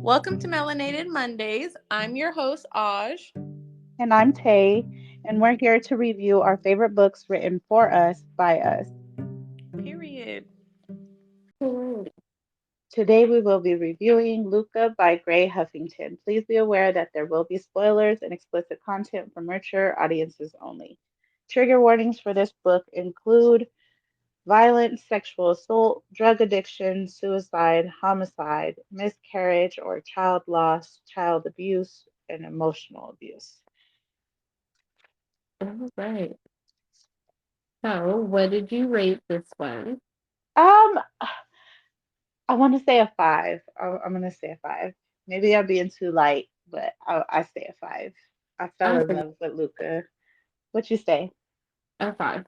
Welcome to Melanated Mondays. I'm your host, Aj. And I'm Tay, and we're here to review our favorite books written for us by us. Period. Ooh, Today we will be reviewing Luca by Grey Huffington. Please be aware that there will be spoilers and explicit content for mature audiences only. Trigger warnings for this book include violence, sexual assault, drug addiction, suicide, homicide, miscarriage or child loss, child abuse, and emotional abuse. all right. So, what did you rate this one? Um, I want to say a five. I'm gonna say a five. Maybe I'm being too light, but I say a five. I fell I'm in gonna love with Luca. What you say? a five.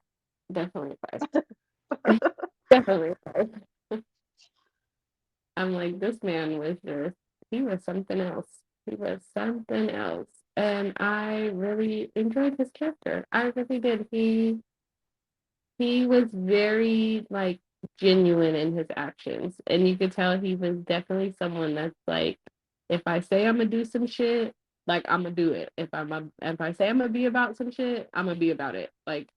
Definitely a five. Definitely a five. I'm like, this man was just, he was something else. He was something else. And I really enjoyed his character. I really did. He was very like genuine in his actions. And you could tell he was definitely someone that's like, if I say I'm gonna do some shit, like I'm gonna do it. If I say I'm gonna be about some shit, I'm gonna be about it. Like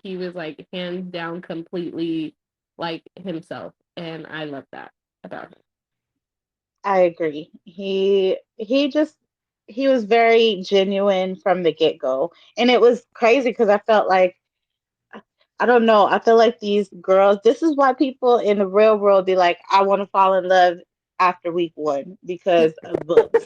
he was like hands down completely like himself. And I love that about him. I agree. He was very genuine from the get-go. And it was crazy because I felt like I don't know, I feel like these girls, this is why people in the real world be like, I want to fall in love after week one because of books.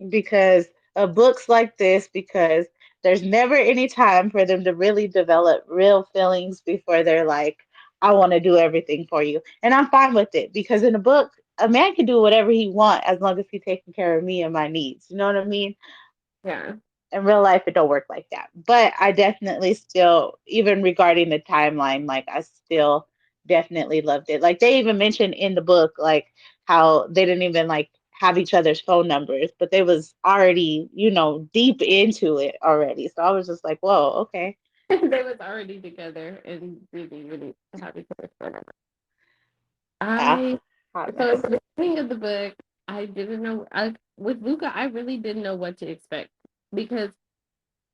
Because of books like this, because there's never any time for them to really develop real feelings before they're like, I want to do everything for you. And I'm fine with it because in a book, a man can do whatever he want as long as he's taking care of me and my needs. You know what I mean? Yeah. In real life, it don't work like that. But I definitely still, even regarding the timeline, like I still definitely loved it. Like they even mentioned in the book, like how they didn't even like have each other's phone numbers, but they was already, deep into it already. So I was just like, whoa, okay. They was already together and didn't even have each other's phone number. Yeah, I hot so at mess. the beginning of the book, I didn't know I with Luca, I really didn't know what to expect because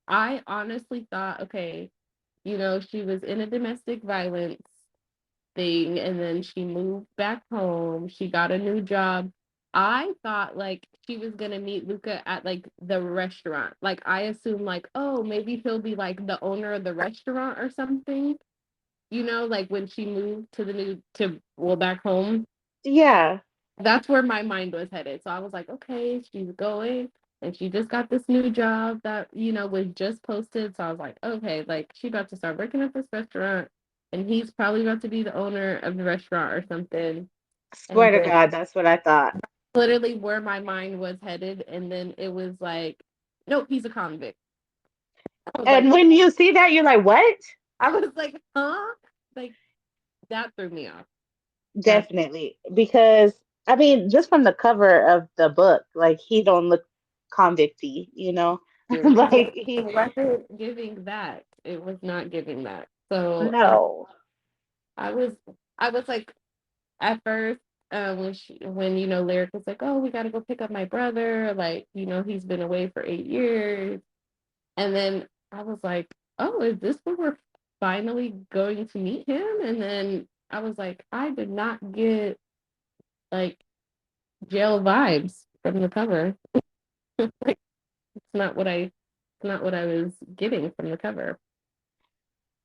I honestly thought, okay, she was in a domestic violence thing and then she moved back home. She got a new job. I thought like she was gonna meet Luca at like the restaurant. Like I assumed like, oh, maybe he'll be like the owner of the restaurant or something. Like when she moved to the new to well back home. Yeah, That's where my mind was headed. So I was like, okay, she's going and she just got this new job that, was just posted. So I was like, okay, like she about to start working at this restaurant and he's probably about to be the owner of the restaurant or something. swear And to then God, that's what I thought. literally where my mind was headed. And then it was like, nope, he's a convict. I was like, And when you see that, you're like, what? I was like, huh? Like that threw me off. That Definitely, because I mean, just from the cover of the book, like he don't look convicty, it like he wasn't giving that. It was not giving that. So no. I was I was like at first when Lyric was like, oh, we got to go pick up my brother, like he's been away for 8 years, and then I was like, oh, is this where we're finally going to meet him? And then I was like, I did not get like jail vibes from the cover. Like it's not what I was getting from the cover.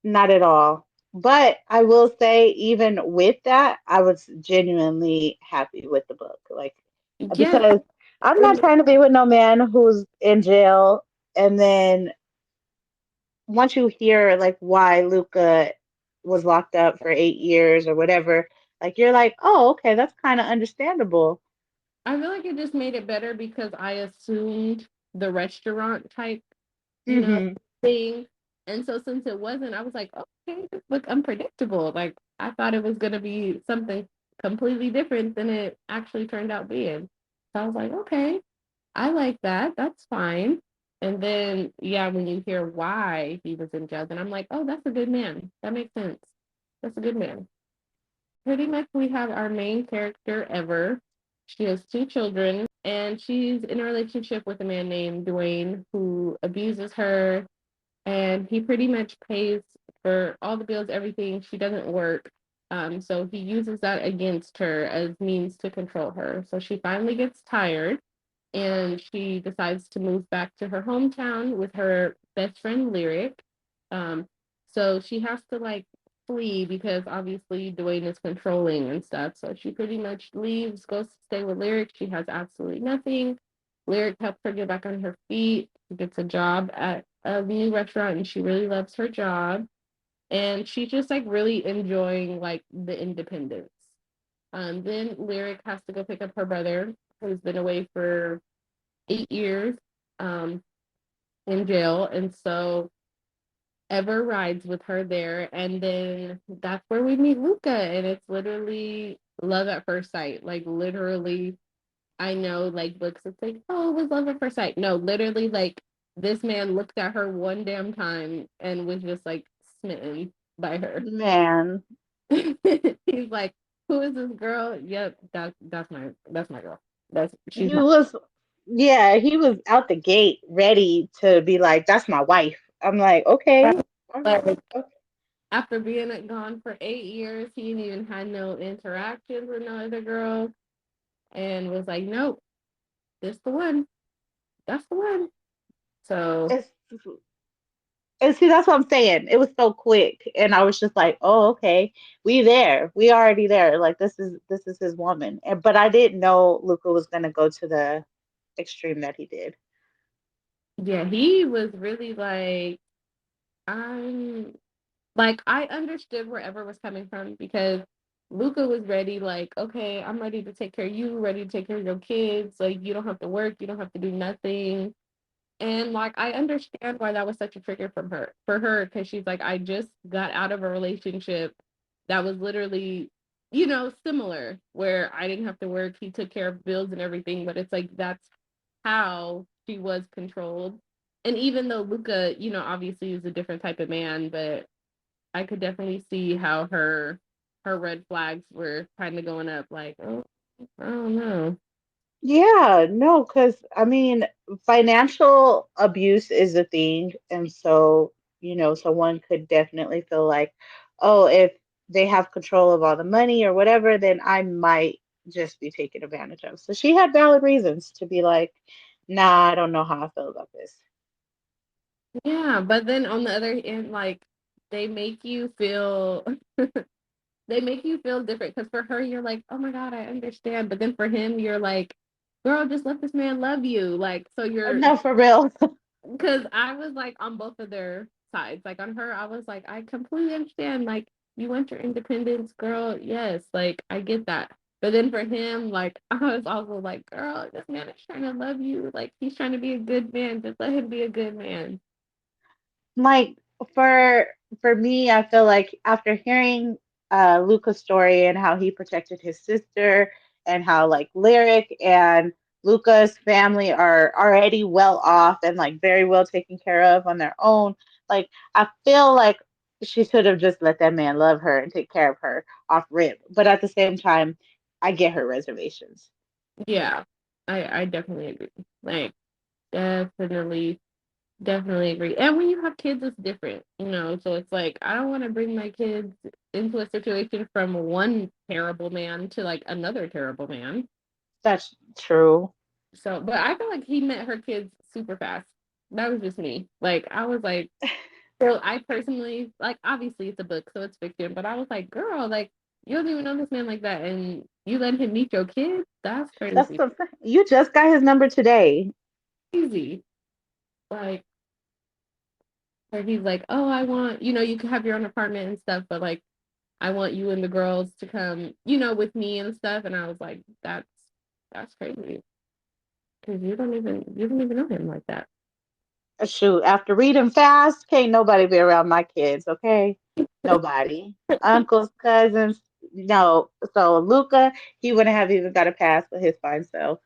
Not at all. But I will say, even with that, I was genuinely happy with the book. Like, Yeah, because I'm not trying to be with no man who's in jail. And then once you hear like why Luca was locked up for 8 years or whatever, like you're like, oh, okay, that's kind of understandable. I feel like it just made it better because I assumed the restaurant type, you know, Hmm. thing. And so since it wasn't, I was like, okay, this look unpredictable. Like I thought it was gonna be something completely different than it actually turned out being. So I was like, okay, I like that. That's fine. And then yeah, when you hear why he was in jail, then I'm like, oh, that's a good man. That makes sense. That's a good man. Pretty much we have our main character ever. She has two children, and she's in a relationship with a man named Dwayne who abuses her, and he pretty much pays for all the bills, everything. She doesn't work. So he uses that against her as means to control her. So she finally gets tired and she decides to move back to her hometown with her best friend Lyric. Um, so she has to like flee because obviously Dwayne is controlling and stuff. So she pretty much leaves, goes to stay with Lyric. She has absolutely nothing. Lyric helps her get back on her feet. She gets a job at a new restaurant and she really loves her job. And she's just like really enjoying like the independence. Then Lyric has to go pick up her brother who's been away for 8 years um, in jail. And so Ever rides with her there. And then that's where we meet Luca. And it's literally love at first sight. Like, literally, I know, like, books, it's like, oh, it was love at first sight. No, literally, like, this man looked at her one damn time and was just, like, smitten by her. Man, He's like, who is this girl? Yep, that's my girl. She's he my was, yeah, he was out the gate ready to be like, that's my wife. I'm like, okay, all right, like okay. after being gone for 8 years, he didn't even had no interactions with no other girl, and was like, nope, this the one. That's the one. So It's, and see, that's what I'm saying. It was so quick, and I was just like, oh, okay, we there, we already there. Like this is his woman. And but I didn't know Luca was gonna go to the extreme that he did. yeah, he was really like, I'm like, I understood where Ever was coming from because Luca was ready, like, okay, I'm ready to take care of you, ready to take care of your kids. Like, you don't have to work, you don't have to do nothing. And like I understand why that was such a trigger from her for her because she's like, I just got out of a relationship that was literally, similar where I didn't have to work. He took care of bills and everything, but it's like that's how she was controlled. And even though Luca, obviously is a different type of man, but I could definitely see how her red flags were kind of going up like, oh, I don't know. Yeah, no, because I mean, financial abuse is a thing, and so, someone could definitely feel like, oh, if they have control of all the money or whatever, then I might just be taken advantage of. So she had valid reasons to be like, nah, I don't know how I feel about this. Yeah, but then on the other end, like they make you feel they make you feel different because for her you're like, oh my God, I understand. But then for him, you're like, girl, just let this man love you. Like, so you're No, for real. because I was like on both of their sides. Like on her, I was like, I completely understand. Like, you want your independence, girl. Yes, like I get that. But then for him, like I was also like, girl, this man is trying to love you. Like he's trying to be a good man. Just let him be a good man. Like for for me, I feel like after hearing Luca's story and how he protected his sister and how like Lyric and Luca's family are already well off and like very well taken care of on their own, like I feel like she should have just let that man love her and take care of her off rip. But at the same time, I get her reservations. Yeah, I definitely agree. Like definitely, definitely agree. And when you have kids, it's different, So it's like I don't want to bring my kids into a situation from one terrible man to like another terrible man. That's true. So, but I feel like he met her kids super fast. That was just me. Like I was like, so I personally like obviously it's a book, so it's fiction, but I was like, girl, like you don't even know this man like that, and you let him meet your kids? That's That's crazy. the you just got his number today. Crazy. Like where he's like, oh, I want, you can have your own apartment and stuff, but like, I want you and the girls to come, with me and stuff. And I was like, that's crazy because you don't even know him like that. Shoot, after reading fast, can't nobody be around my kids, okay? Nobody. Uncles, cousins, no. So Luca, he wouldn't have even got a pass for his fine self.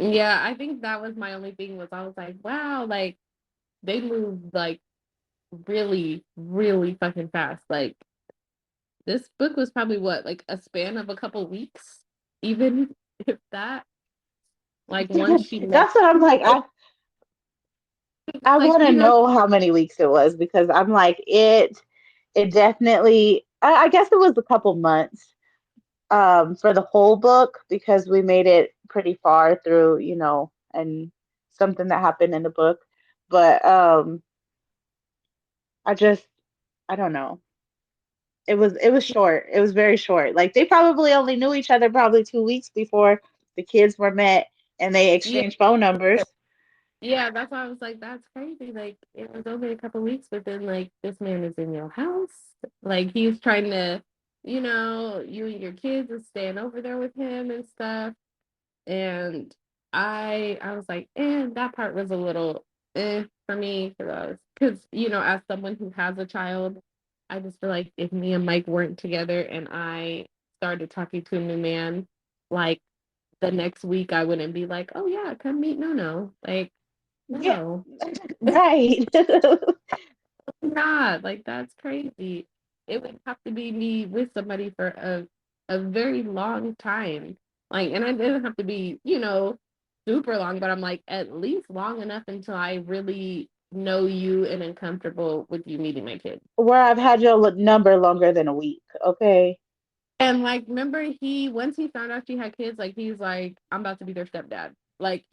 Yeah, I think that was my only thing was I was like, wow, like they moved like really, really fucking fast. Like this book was probably what, like a span of a couple weeks, even. if that, like once she met, That's what I'm like. I like want to you know, know how many weeks it was because I'm like it definitely I guess it was a couple months for the whole book because we made it pretty far through, and something that happened in the book. But I just I don't know. It was short. It was very short. Like they probably only knew each other probably 2 weeks before the kids were met and they yeah, exchanged phone numbers. yeah. That's why I was like, that's crazy. Like it was only a couple weeks, but then like this man is in your house. Like he's trying to, you and your kids are staying over there with him and stuff. And I was like, that part was a little for me because as someone who has a child, I just feel like if me and Mike weren't together and I started talking to a new man, like the next week I wouldn't be like, oh yeah, come meet No. Like, Yeah, no. right. God, like that's crazy. It would have to be me with somebody for a very long time. Like, and I didn't have to be, super long, but I'm like at least long enough until I really know you and am comfortable with you meeting my kids. Where I've had your number longer than a week. Okay. And like, remember once he found out she had kids, like he's like, I'm about to be their stepdad. Like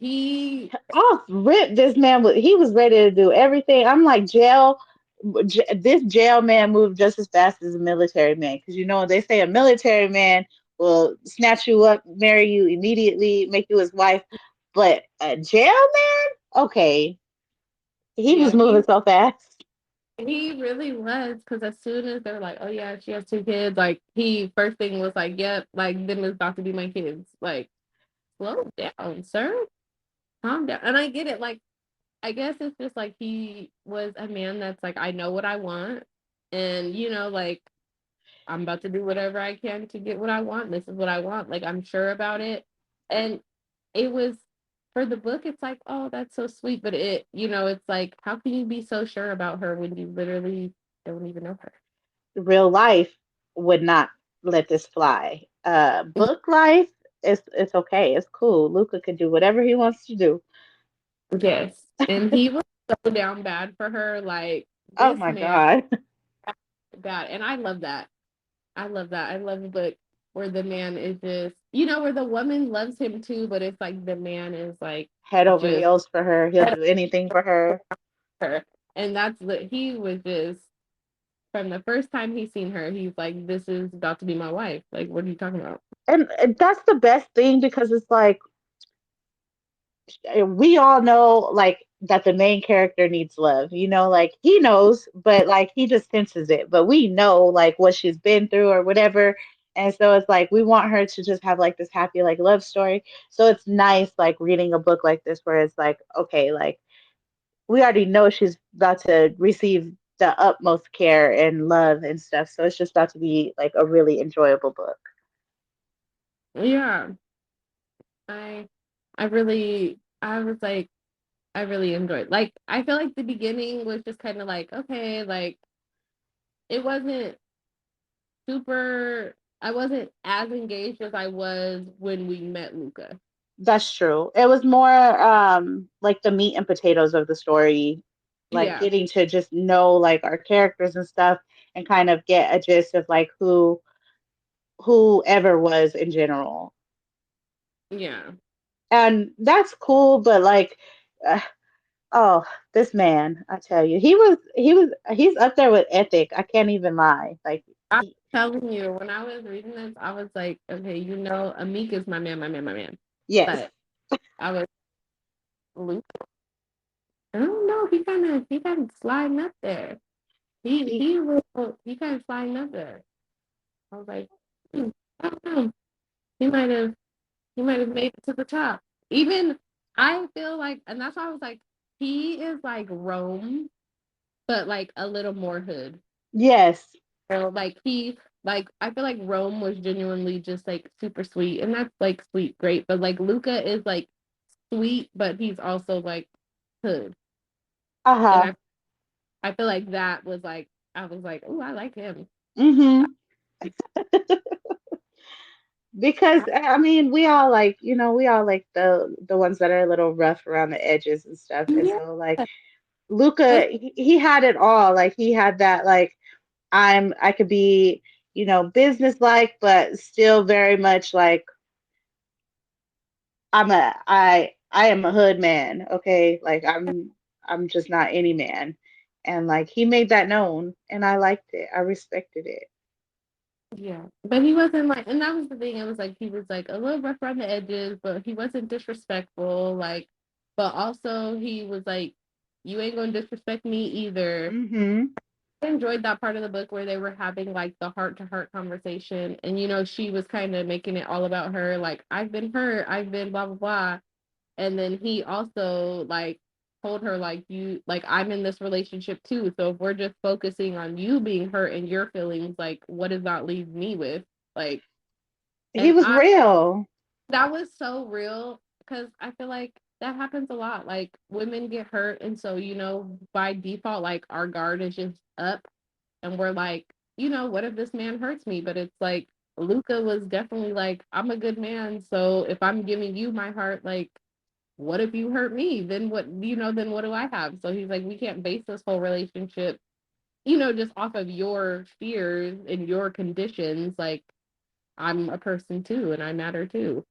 Off rip, this man was he was ready to do everything. I'm like this jail man moved just as fast as a military man because they say a military man will snatch you up, marry you immediately, make you his wife, but a jail man, okay, he was yeah, moving so fast. he really was, because as soon as they were like, "Oh yeah, she has two kids," like he first thing was like, "Yep, like them is about to be my kids." Like, slow down, sir, calm down. And I get it. Like, I guess it's just like he was a man that's like, I know what I want, and like I'm about to do whatever I can to get what I want. This is what I want. Like I'm sure about it, and it was for the book. It's like, oh, that's so sweet, but it's like, how can you be so sure about her when you literally don't even know her? Real life would not let this fly. Book life, it's okay, it's cool. Luca can do whatever he wants to do. Yes. And he was so down bad for her. Like Oh this my man God. bad. And I love that. I love that. I love a book where the man is just, where the woman loves him too, but it's like the man is like Head over just heels for her. He'll do anything for her. her. And he was just from the first time he seen her, he's like, this is about to be my wife. Like, what are you talking about? And that's the best thing because it's like we all know like that the main character needs love. Like he knows, but like he just senses it. But we know like what she's been through or whatever. And so it's like we want her to just have like this happy like love story. So it's nice like reading a book like this where it's like, okay, like we already know she's about to receive the utmost care and love and stuff. So it's just about to be like a really enjoyable book. Yeah. I I was like, I really enjoyed. Like, I feel like the beginning was just kind of like, okay, like it wasn't super. I wasn't as engaged as I was when we met Luca. That's true. It was more like the meat and potatoes of the story, like Yeah, getting to just know like our characters and stuff and kind of get a gist of like whoever was in general. yeah. And that's cool, but like uh, oh, this man, I tell you, he's up there with Ethic. I can't even lie. Like I'm telling you, when I was reading this, I was like, okay, Amik is my man, my man, my man. yes. But I was Luca. I don't know. He kind of sliding up there. He He kind of sliding up there. I was like, I don't know. He might have he might have made it to the top. Even I feel like, and that's why I was like, he is like Rome, but like a little more hood. yes. Like I feel like Rome was genuinely just like super sweet, and that's like sweet, great. But like Luca is like sweet, but he's also like hood, and Uh-huh. I feel like that was like I was like, oh, I like him. Mhm. Because I mean, we all like, we all like the ones that are a little rough around the edges and stuff. And Yeah. so like Luca, he had it all. Like he had that like I could be, business-like, but still very much like I am a hood man, okay? Like I'm just not any man. And like he made that known and I liked it. I respected it. Yeah, but he wasn't like, and that was the thing. It was like he was like a little rough around the edges, but he wasn't disrespectful. Like, but also he was like, "You ain't gonna disrespect me either." Mhm. I enjoyed that part of the book where they were having like the heart to heart conversation, and she was kind of making it all about her. Like, I've been hurt, I've been blah blah blah, and then he also like told her like I'm in this relationship too, so if we're just focusing on you being hurt and your feelings, like what does that leave me with, like, He and was I real. that was so real because I feel like that happens a lot, like women get hurt and so by default like our guard is just up and we're like, what if this man hurts me, but it's like Luca was definitely like, I'm a good man, so if I'm giving you my heart, like what if you hurt me? Then what, then what do I have? So he's like, we can't base this whole relationship, just off of your fears and your conditions. Like, I'm a person too, and I matter too.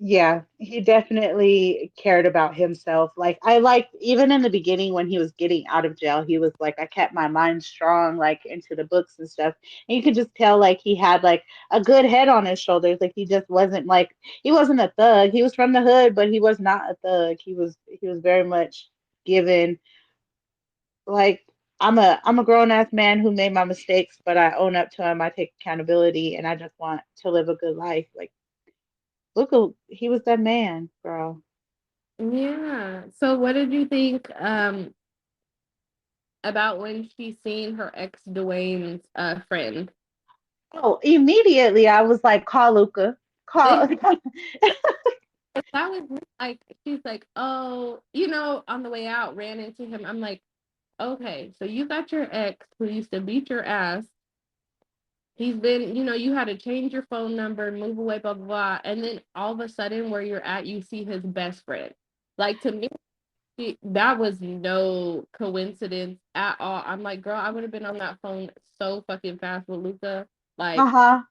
Yeah, he definitely cared about himself. Like I liked even in the beginning when he was getting out of jail, he was like, I kept my mind strong, like into the books and stuff. And you could just tell like he had like a good head on his shoulders. Like he just wasn't like he wasn't a thug. He was from the hood, but he was not a thug. He was very much given like I'm a grown ass man who made my mistakes, but I own up to them. I take accountability and I just want to live a good life. Like look, he was that man, girl. Yeah. So what did you think about when she seen her ex Dwayne's friend? Oh, immediately I was like, call Luca. Call. That was like, she's like, oh, on the way out, ran into him. I'm like, okay, so you got your ex who used to beat your ass. He's been, you had to change your phone number, move away, blah, blah, blah. And then all of a sudden, where you're at, you see his best friend. Like, to me, that was no coincidence at all. I'm like, girl, I would have been on that phone so fucking fast with Luca. Like, Uh-huh.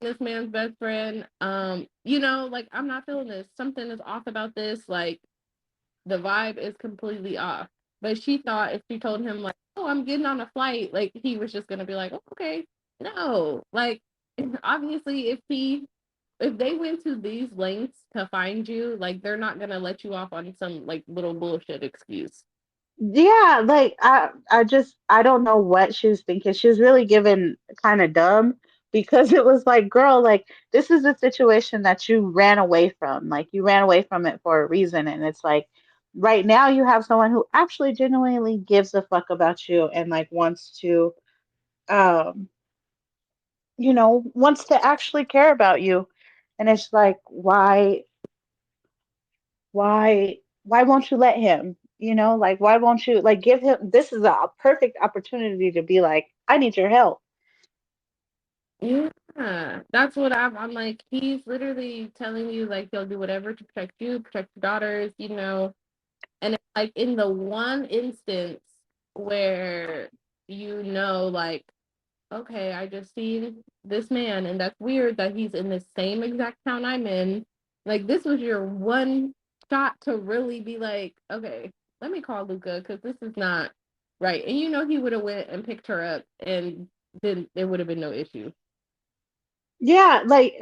this man's best friend. Like, I'm not feeling this. Something is off about this. Like, the vibe is completely off. But she thought if she told him like, "Oh, I'm getting on a flight," like he was just gonna be like, "Oh, okay." No, like obviously, if they went to these lengths to find you, like they're not gonna let you off on some like little bullshit excuse. Yeah, like I don't know what she was thinking. She was really given kind of dumb because it was like, girl, like this is a situation that you ran away from. Like you ran away from it for a reason and it's like right now you have someone who actually genuinely gives a fuck about you and like wants to um wants to actually care about you. And it's like, why won't you let him? Like why won't you like give him this is a perfect opportunity to be like, I need your help. Yeah, that's what I'm like. He's literally telling you like he'll do whatever to protect you, protect your daughters, and it's like in the one instance where like, okay, I just seen this man, and that's weird that he's in the same exact town I'm in. Like, this was your one shot to really be like, okay, let me call Luca because this is not right. And he would have went and picked her up, and then there would have been no issue. Yeah, like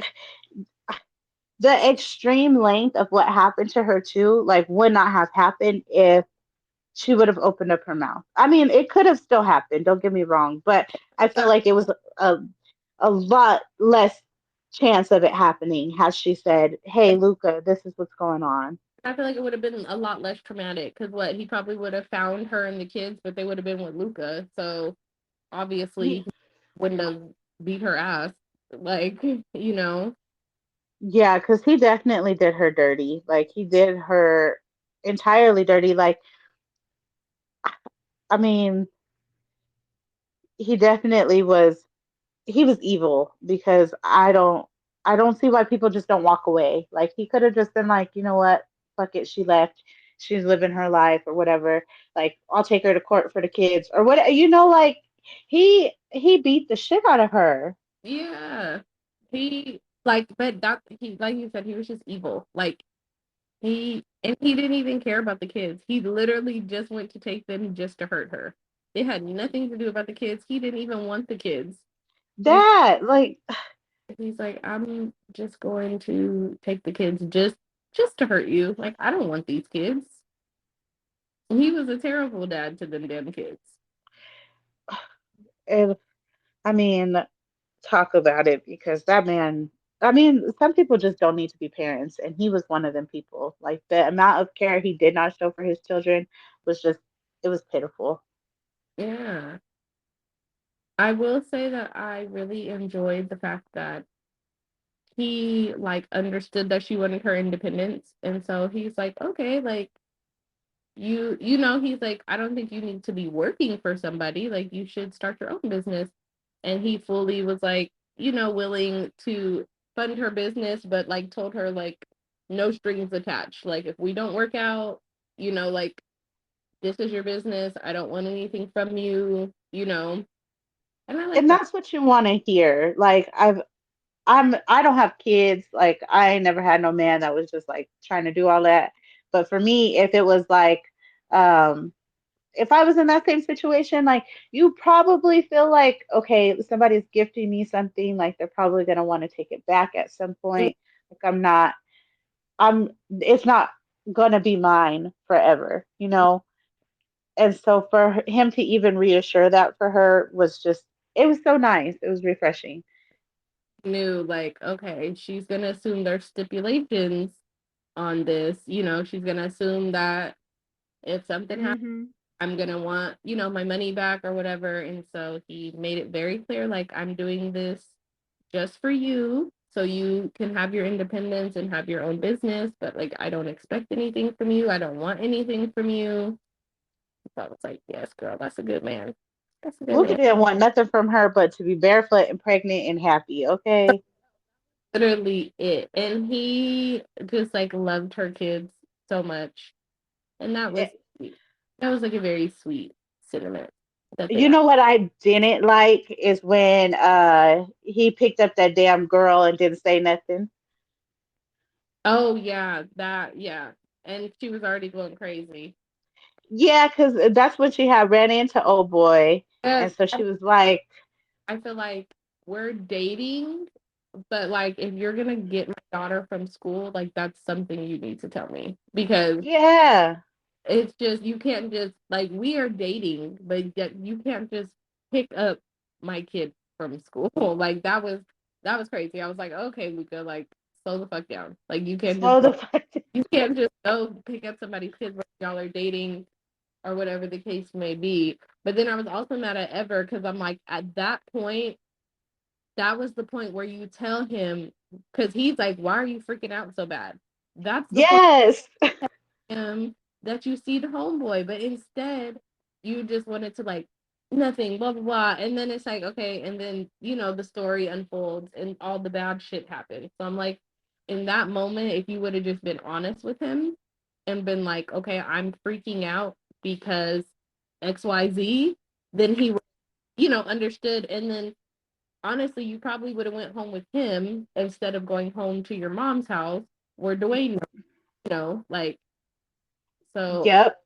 the extreme length of what happened to her too, like would not have happened if she would have opened up her mouth. I mean, it could have still happened, don't get me wrong, but I feel like it was a a lot less chance of it happening had she said, "Hey, Luca, this is what's going on." I feel like it would have been a lot less traumatic because what he probably would have found her and the kids, but they would have been with Luca. So obviously, he wouldn't have beat her ass. Like, Yeah, because he definitely did her dirty. Like he did her entirely dirty. Like, I mean, he definitely was he was evil because I don't. I don't see why people just don't walk away. Like he could have just been like, you know what, fuck it, she left. She's living her life or whatever. Like I'll take her to court for the kids or what. Like he beat the shit out of her. Yeah. He like but that he like you said, he was just evil. Like he didn't even care about the kids. He literally just went to take them just to hurt her. It had nothing to do about the kids. He didn't even want the kids. He's That like he's like, I'm just going to take the kids just to hurt you. Like, I don't want these kids. He was a terrible dad to them damn kids. and I mean, talk about it because that man. I mean, some people just don't need to be parents, and he was one of them people. Like the amount of care he did not show for his children was just, it was pitiful. Yeah. I will say that I really enjoyed the fact that he like understood that she wanted her independence. And so he's like, okay, like he's like, I don't think you need to be working for somebody. Like you should start your own business. And he fully was like, willing to fund her business, but like told her like no strings attached. Like if we don't work out, like this is your business. I don't want anything from you. And I like And that. that's what you want to hear. Like I don't have kids. Like I ain't never had no man that was just like trying to do all that. But for me, if it was like, um, if I was in that same situation, like you probably feel like, okay, somebody's gifting me something, like they're probably gonna want to take it back at some point. Like it's not gonna be mine forever, you know? And so for him to even reassure that for her was just, it was so nice. It was refreshing. Knew like, okay, she's gonna assume there's stipulations on this. She's gonna assume that if something happens, Hmm. I'm gonna want, my money back or whatever. And so he made it very clear, like, I'm doing this just for you, so you can have your independence and have your own business, but like I don't expect anything from you. I don't want anything from you. So I was like, yes, girl, that's a good man. That's a good Luca man. didn't want nothing from her but to be barefoot and pregnant and happy, okay? Literally it. And he just like loved her kids so much. And that was like a very sweet sentiment that they You had. know what I didn't like is when he picked up that damn girl and didn't say nothing. Oh yeah, yeah. And she was already going crazy. Yeah, because that's when she had ran into old boy, and Yes, so she was like, I feel like we're dating, but like if you're gonna get my daughter from school, like that's something you need to tell me because yeah, it's just you can't just like we are dating, but yet you can't just pick up my kid from school. Like that was crazy. I was like, okay, Luca, like slow the fuck down. Like slow the fuck down. you can't just go pick up somebody's kid when y'all are dating or whatever the case may be. But then I was also mad at Ever because I'm like, at that point, that was the point where you tell him because he's like, why are you freaking out so bad? That's the point Yes, that you see the homeboy, but instead you just wanted to like nothing, blah blah blah. And then it's like, okay, and then the story unfolds and all the bad shit happens. So I'm like, in that moment, if you would have just been honest with him and been like, okay, I'm freaking out because XYZ, then he would, understood. And then honestly, you probably would have went home with him instead of going home to your mom's house where Dwayne, like so yep.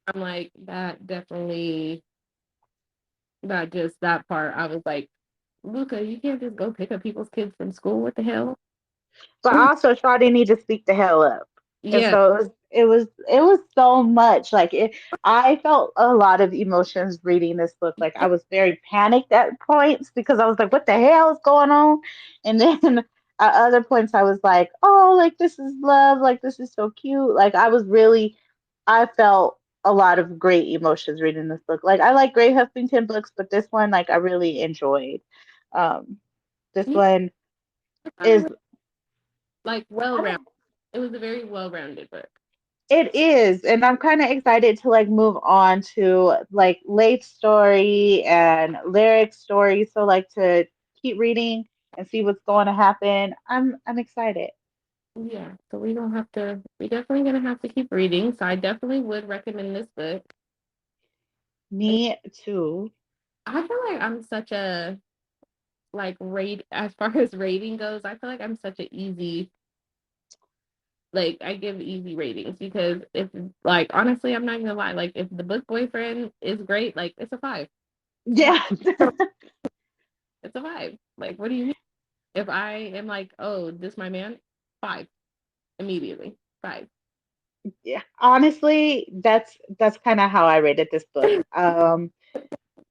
I'm like, that definitely, that part, I was like, Luca, you can't just go pick up people's kids from school. What the hell? But also Shawty need to speak the hell up. And Yeah. so it was so much. Like I felt a lot of emotions reading this book. Like I was very panicked at points because I was like, what the hell is going on? And then at other points I was like, oh, like this is love, like this is so cute. Like I felt a lot of great emotions reading this book. Like I like Grey Huffington books, but this one like I really enjoyed. Um this Yeah, one I thought it is was like well-rounded. It was a very well-rounded book. It is, and I'm kind of excited to like move on to like late story and lyric story. So like to keep reading and see what's going to happen. I'm excited. Yeah, so we don't have to, we definitely gonna have to keep reading. So I definitely would recommend this book. And Me too. I feel like I'm such a rate as far as rating goes, I feel like I'm such an easy, like I give easy ratings because if like honestly, I'm not gonna lie, like if the book boyfriend is great, like it's a five. It's a five. Yeah. It's a five. Like what do you mean? If I am like, oh, this my man, five immediately. Five. Yeah. Honestly, that's kind of how I rated this book. I'm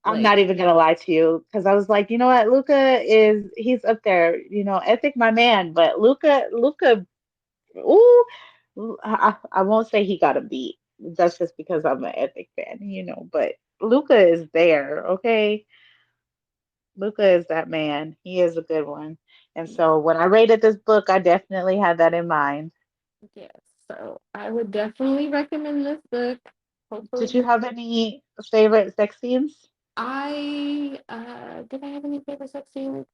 Like not even gonna lie to you because I was like, you know what, Luca he's up there, Ethic my man, but Luca, ooh, I won't say he got a beat. That's just because I'm an Ethic fan. But Luca is there, okay? Luca is that man. He is a good one. And so when I rated this book, I definitely had that in mind. yes. So I would definitely recommend this book. Did Hopefully you have any favorite sex scenes? I did I have any favorite sex scenes?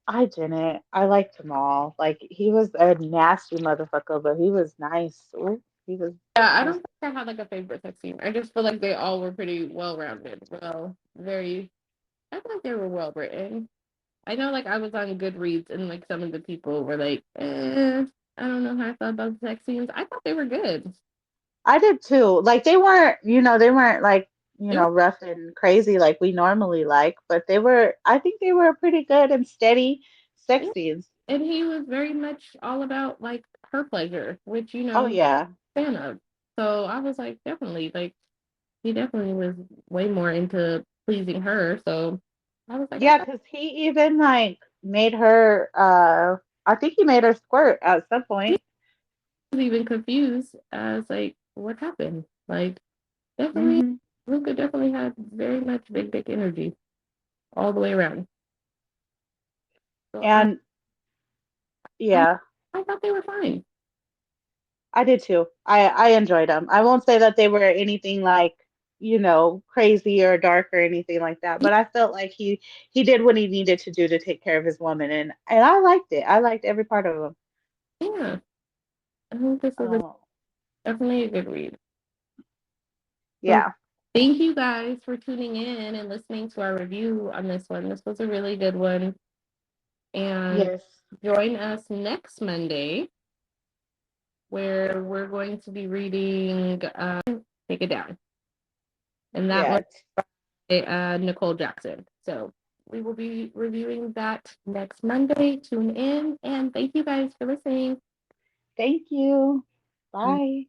I didn't. I liked them all. Like he was a nasty motherfucker, but he was nice. Ooh, Yeah, I he don't was think I had like a favorite sex scene. I just feel like they all were pretty well rounded. Well, very I feel like they were well written. I know like I was on Goodreads and like some of the people were like, I don't know how I felt about the sex scenes. I thought they were good. I did too. Like they weren't like, It was, rough and crazy like we normally like, but I think they were pretty good and steady sex yeah. scenes. And he was very much all about like her pleasure, which Oh yeah. fan of. So I was like, definitely, like he definitely was way more into pleasing her. So I was like, I Yeah, thought because he even like made her I think he made her squirt at some he point. was even confused as like what happened. Like definitely, Hmm. Luca definitely had very much big dick energy all the way around. So And I, yeah, I thought they were fine. I did too. I enjoyed them. I won't say that they were anything like, crazy or dark or anything like that, but I felt like he did what he needed to do to take care of his woman, and I liked it. I liked every part of him. Yeah, I think this was Oh, definitely a good read. So yeah. thank you guys for tuning in and listening to our review on this one. This was a really good one. And Yes. join us next Monday where we're going to be reading Take It Down. And that one Yeah. by Nicole Jackson. So we will be reviewing that next Monday. Tune in and thank you guys for listening. Thank you. Bye.